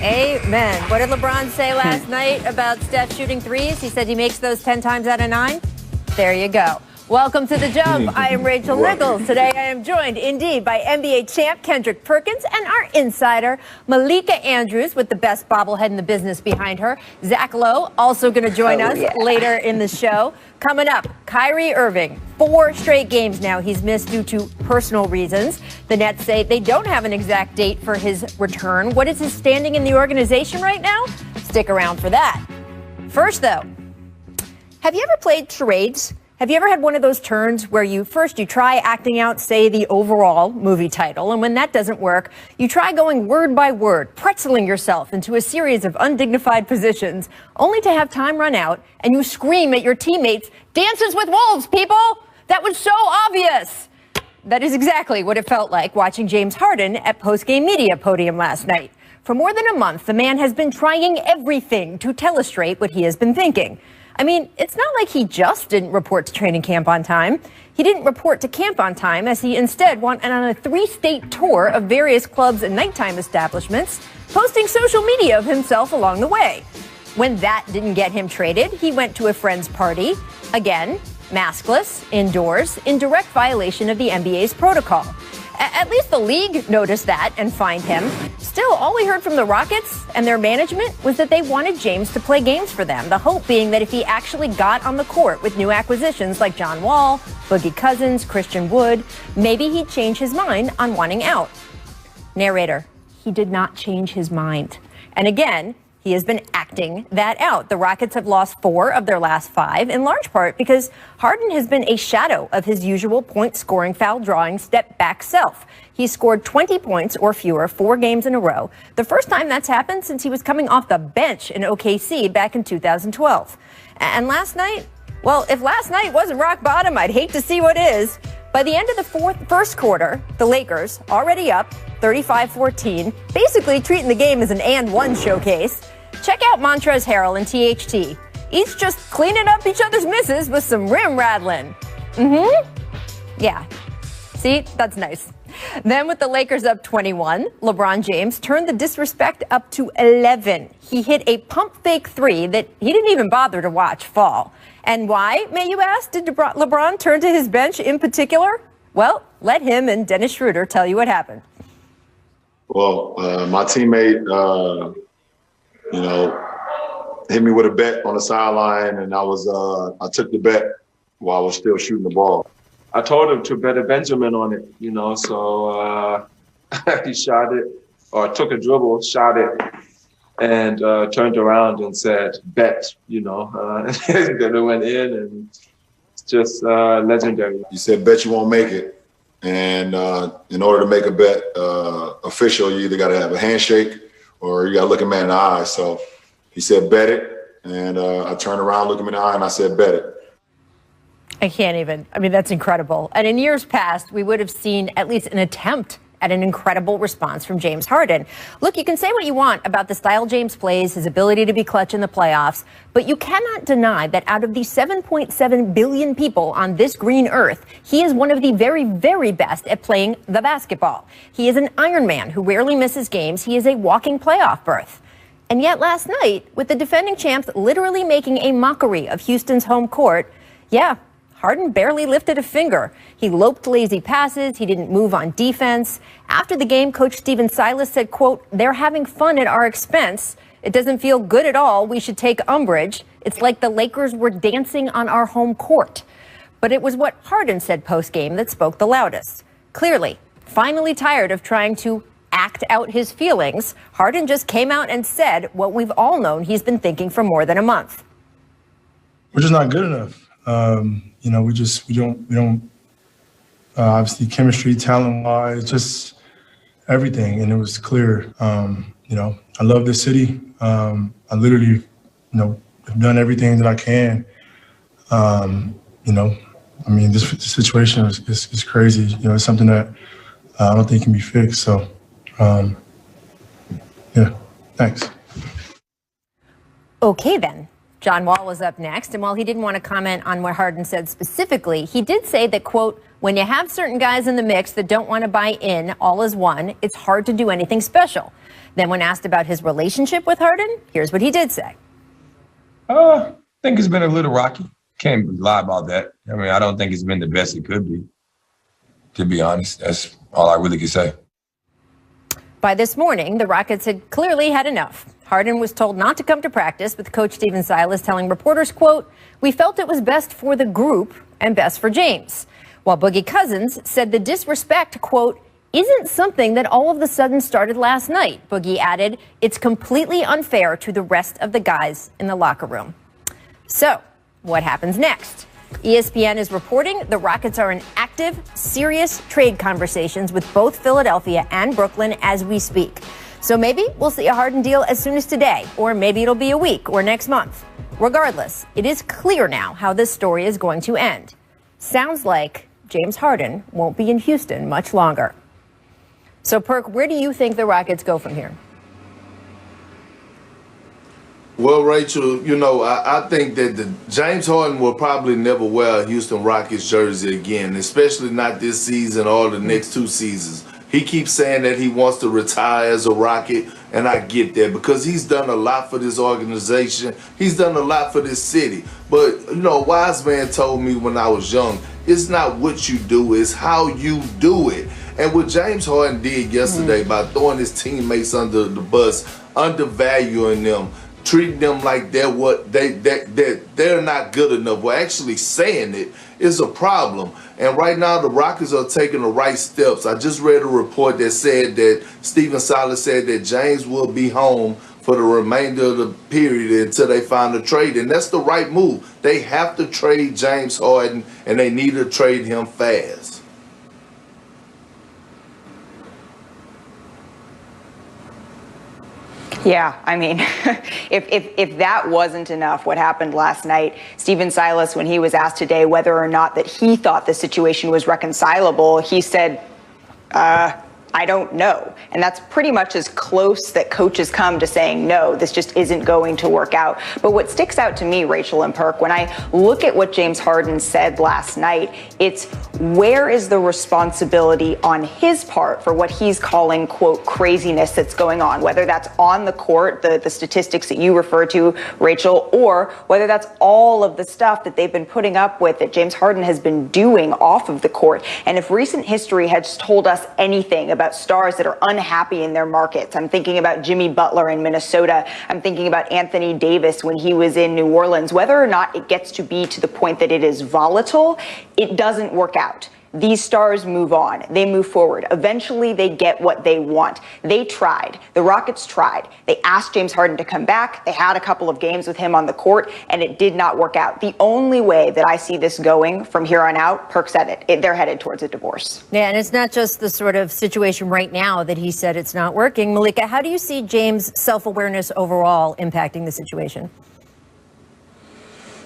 Amen. What did LeBron say last night about Steph shooting threes? He said he makes those 10 times out of 9. There you go. Welcome to The Jump. I am Rachel Nichols. Today I am joined indeed by NBA champ Kendrick Perkins and our insider Malika Andrews with the best bobblehead in the business behind her. Zach Lowe also going to join us later in the show. Coming up, Kyrie Irving. 4 straight games now he's missed due to personal reasons. The Nets say they don't have an exact date for his return. What is his standing in the organization right now? Stick around for that. First, though, have you ever played charades? Have you ever had one of those turns where you try acting out, say, the overall movie title, and when that doesn't work, you try going word by word, pretzeling yourself into a series of undignified positions, only to have time run out, and you scream at your teammates, "Dances with Wolves, people! That was so obvious!" That is exactly what it felt like watching James Harden at post-game media podium last night. For more than a month, the man has been trying everything to telestrate what he has been thinking. I mean, it's not like he just didn't report to training camp on time. He didn't report to camp on time, as he instead went on a 3-state tour of various clubs and nighttime establishments, posting social media of himself along the way. When that didn't get him traded, he went to a friend's party, again, maskless, indoors, in direct violation of the NBA's protocol. At least the league noticed that and fined him. Still, all we heard from the Rockets and their management was that they wanted James to play games for them, the hope being that if he actually got on the court with new acquisitions like John Wall, Boogie Cousins, Christian Wood, maybe he'd change his mind on wanting out. Narrator, he did not change his mind. And again, he has been acting that out. The Rockets have lost 4 of their last 5, in large part because Harden has been a shadow of his usual point-scoring, foul-drawing, step-back self. He scored 20 points or fewer 4 games in a row, the first time that's happened since he was coming off the bench in OKC back in 2012. And last night, well, if last night wasn't rock bottom, I'd hate to see what is. By the end of the first quarter, the Lakers, already up 35-14, basically treating the game as an and-one showcase. Check out Montrezl Harrell and THT. Each just cleaning up each other's misses with some rim rattling. Yeah. See, that's nice. Then with the Lakers up 21, LeBron James turned the disrespect up to 11. He hit a pump fake 3 that he didn't even bother to watch fall. And why, may you ask, did LeBron turn to his bench in particular? Well, let him and Dennis Schroeder tell you what happened. Well, my teammate, hit me with a bet on the sideline, and I took the bet while I was still shooting the ball. I told him to bet a Benjamin on it, so he shot it, or took a dribble, shot it, and turned around and said, bet, then it went in, and it's just legendary. He said, bet you won't make it. And in order to make a bet official, you either got to have a handshake or you got to look a man in the eye. So he said, bet it. And I turned around, looked him in the eye, and I said, bet it. I can't even. I mean, that's incredible. And in years past, we would have seen at least an attempt at an incredible response from James Harden. Look, you can say what you want about the style James plays, his ability to be clutch in the playoffs, but you cannot deny that out of the 7.7 billion people on this green earth, he is one of the very, very best at playing the basketball. He is an Iron Man who rarely misses games. He is a walking playoff berth. And yet last night, with the defending champs literally making a mockery of Houston's home court, Harden barely lifted a finger. He loped lazy passes. He didn't move on defense. After the game, Coach Stephen Silas said, quote, "They're having fun at our expense. It doesn't feel good at all. We should take umbrage. It's like the Lakers were dancing on our home court." But it was what Harden said post-game that spoke the loudest. Clearly, finally tired of trying to act out his feelings, Harden just came out and said what we've all known he's been thinking for more than a month. We're just not good enough. We don't obviously chemistry, talent-wise, just everything. And it was clear, I love this city. I literally, have done everything that I can. This situation is crazy. It's something that I don't think can be fixed. So, thanks. Okay, then. John Wall was up next, and while he didn't want to comment on what Harden said specifically, he did say that, quote, when you have certain guys in the mix that don't want to buy in all as one, it's hard to do anything special. Then when asked about his relationship with Harden, here's what he did say. I think it's been a little rocky. Can't lie about that. I mean, I don't think it's been the best it could be, to be honest. That's all I really can say. By this morning, the Rockets had clearly had enough. Harden was told not to come to practice, with coach Stephen Silas telling reporters, quote, we felt it was best for the group and best for James. While Boogie Cousins said the disrespect, quote, isn't something that all of a sudden started last night. Boogie added, it's completely unfair to the rest of the guys in the locker room. So, what happens next? ESPN is reporting the Rockets are in active, serious trade conversations with both Philadelphia and Brooklyn as we speak. So maybe we'll see a Harden deal as soon as today, or maybe it'll be a week or next month. Regardless, it is clear now how this story is going to end. Sounds like James Harden won't be in Houston much longer. So, Perk, where do you think the Rockets go from here? Well, Rachel, I think that James Harden will probably never wear a Houston Rockets jersey again, especially not this season or the next 2 seasons. He keeps saying that he wants to retire as a Rocket, and I get that because he's done a lot for this organization. He's done a lot for this city. But, a wise man told me when I was young, it's not what you do, it's how you do it. And what James Harden did yesterday by throwing his teammates under the bus, undervaluing them, treating them like they're not good enough. Well, actually saying it is a problem. And right now the Rockets are taking the right steps. I just read a report that said that Stephen Silas said that James will be home for the remainder of the period until they find a trade. And that's the right move. They have to trade James Harden, and they need to trade him fast. Yeah, I mean, if that wasn't enough, what happened last night, Stephen Silas, when he was asked today whether or not that he thought the situation was reconcilable, he said, I don't know. And that's pretty much as close that coaches come to saying, no, this just isn't going to work out. But what sticks out to me, Rachel and Perk, when I look at what James Harden said last night, it's where is the responsibility on his part for what he's calling, quote, craziness that's going on, whether that's on the court, the statistics that you refer to, Rachel, or whether that's all of the stuff that they've been putting up with that James Harden has been doing off of the court. And if recent history has told us anything about stars that are unhappy in their markets. I'm thinking about Jimmy Butler in Minnesota. I'm thinking about Anthony Davis when he was in New Orleans. Whether or not it gets to be to the point that it is volatile, it doesn't work out. These stars move on. They move forward. Eventually, they get what they want. They tried. The Rockets tried. They asked James Harden to come back. They had a couple of games with him on the court, and it did not work out. The only way that I see this going from here on out, Perk said it, they're headed towards a divorce. Yeah, and it's not just the sort of situation right now that he said it's not working. Malika, how do you see James' self-awareness overall impacting the situation?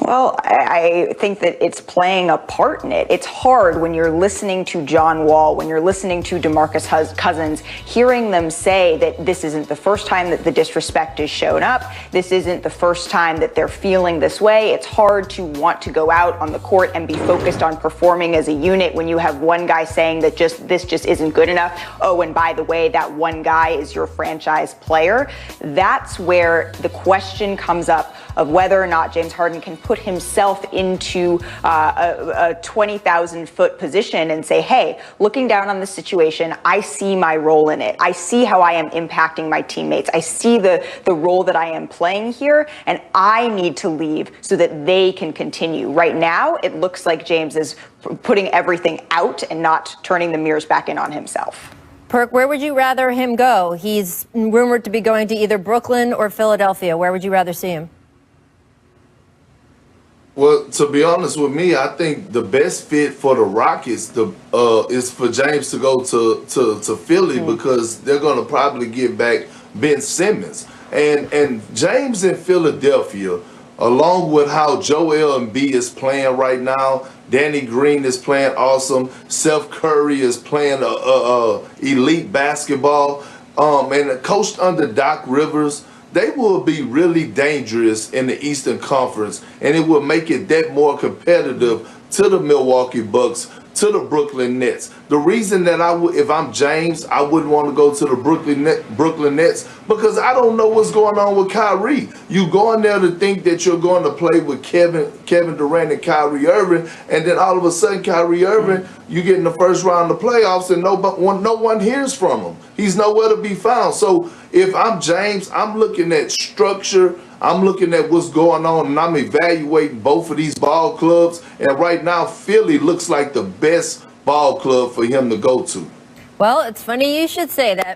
Well, I think that it's playing a part in it. It's hard when you're listening to John Wall, when you're listening to DeMarcus Cousins, hearing them say that this isn't the first time that the disrespect has shown up. This isn't the first time that they're feeling this way. It's hard to want to go out on the court and be focused on performing as a unit when you have one guy saying that this just isn't good enough. Oh, and by the way, that one guy is your franchise player. That's where the question comes up of whether or not James Harden can put himself into a 20,000-foot position and say, hey, looking down on the situation, I see my role in it. I see how I am impacting my teammates. I see the role that I am playing here, and I need to leave so that they can continue. Right now, it looks like James is putting everything out and not turning the mirrors back in on himself. Perk, where would you rather him go? He's rumored to be going to either Brooklyn or Philadelphia. Where would you rather see him? Well, to be honest with me, I think the best fit for the Rockets is for James to go to Philly because they're going to probably get back Ben Simmons. And James in Philadelphia, along with how Joel Embiid is playing right now, Danny Green is playing awesome, Seth Curry is playing elite basketball, and coached under Doc Rivers, they will be really dangerous in the Eastern Conference, and it will make it that more competitive to the Milwaukee Bucks, to the Brooklyn Nets. The reason that if I'm James, I wouldn't want to go to the Brooklyn Nets, because I don't know what's going on with Kyrie. You go in there to think that you're going to play with Kevin Durant and Kyrie Irving, and then all of a sudden Kyrie Irving, you get in the first round of the playoffs and no one hears from him. He's nowhere to be found. So if I'm James, I'm looking at structure, I'm looking at what's going on, and I'm evaluating both of these ball clubs. And right now, Philly looks like the best ball club for him to go to. Well, it's funny you should say that.